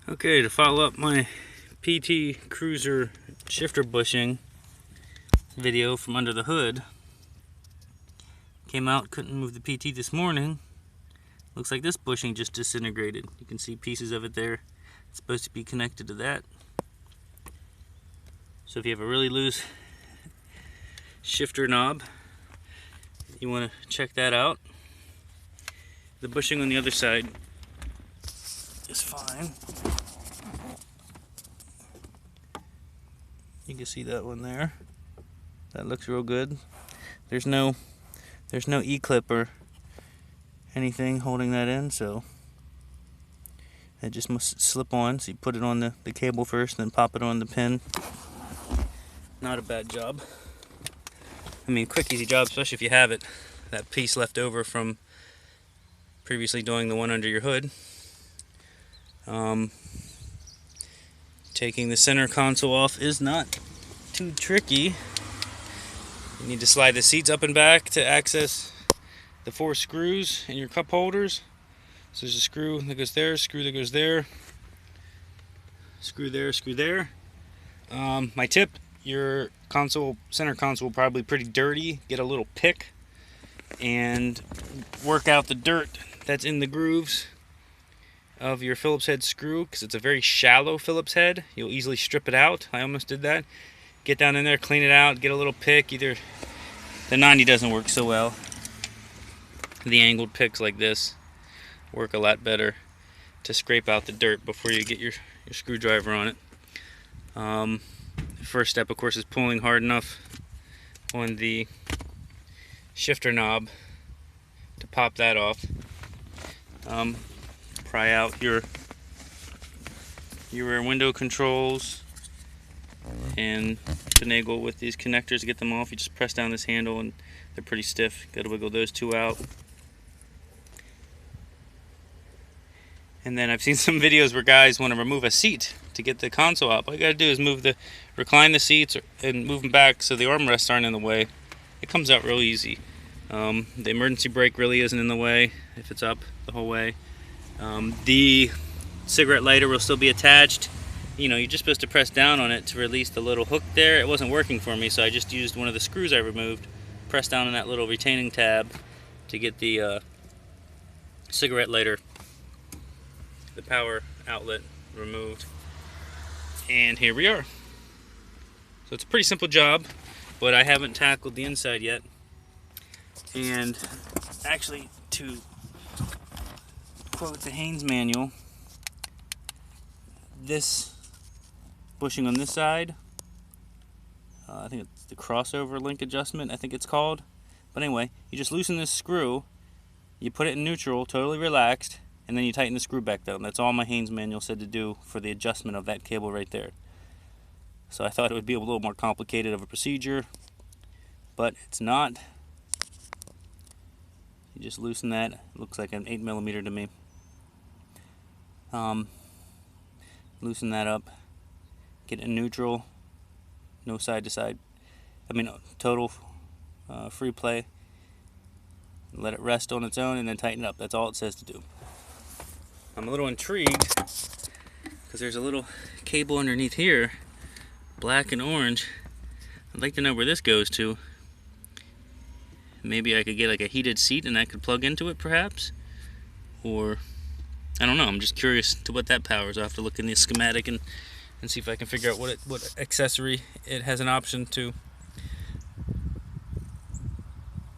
Okay, to follow up my PT Cruiser shifter bushing video from under the hood. Came out, couldn't move the PT this morning. Looks like this bushing just disintegrated. You can see pieces of it there. It's supposed to be connected to that. So if you have a really loose shifter knob, you want to check that out. The bushing on the other side is fine. You can see that one there. That looks real good. There's no E-clip or anything holding that in, so it just must slip on. So you put it on the cable first, then pop it on the pin. Not a bad job. I mean, quick, easy job, especially if you have it. That piece left over from previously doing the one under your hood. Taking the center console off is not too tricky. You need to slide the seats up and back to access the 4 screws in your cup holders. So there's a screw that goes there, screw that goes there, screw there, screw there. My tip, your center console will probably be pretty dirty. Get a little pick and work out the dirt that's in the grooves of your Phillips head screw, because it's a very shallow Phillips head. You'll easily strip it out. I almost did that. Get down in there, clean it out, get a little pick. Either the 90 doesn't work so well. The angled picks like this work a lot better to scrape out the dirt before you get your screwdriver on it. The first step, of course, is pulling hard enough on the shifter knob to pop that off. Pry out your rear window controls and finagle with these connectors to get them off. You just press down this handle and they're pretty stiff. Got to wiggle those 2 out. And then I've seen some videos where guys want to remove a seat to get the console out. All you got to do is recline the seats and move them back so the armrests aren't in the way. It comes out real easy. The emergency brake really isn't in the way if it's up the whole way. The cigarette lighter will still be attached. You know, you're just supposed to press down on it to release the little hook there. It wasn't working for me, so I just used one of the screws I removed. Press down on that little retaining tab to get the cigarette lighter, the power outlet, removed. And here we are. So it's a pretty simple job, but I haven't tackled the inside yet. And actually, to quote the Haynes manual, this bushing on this side, I think it's the crossover link adjustment, I think it's called. But anyway, you just loosen this screw, you put it in neutral, totally relaxed, and then you tighten the screw back down. That's all my Haynes manual said to do for the adjustment of that cable right there. So I thought it would be a little more complicated of a procedure, but it's not. You just loosen that. It looks like an 8mm to me. Loosen that up, get it in neutral, no side to side, total free play, let it rest on its own and then tighten it up. That's all it says to do. I'm a little intrigued because there's a little cable underneath here, black and orange. I'd like to know where this goes to. Maybe I could get like a heated seat and I could plug into it perhaps, or I don't know. I'm just curious to what that powers. I'll have to look in the schematic and see if I can figure out what accessory it has an option to.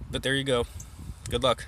But there you go. Good luck.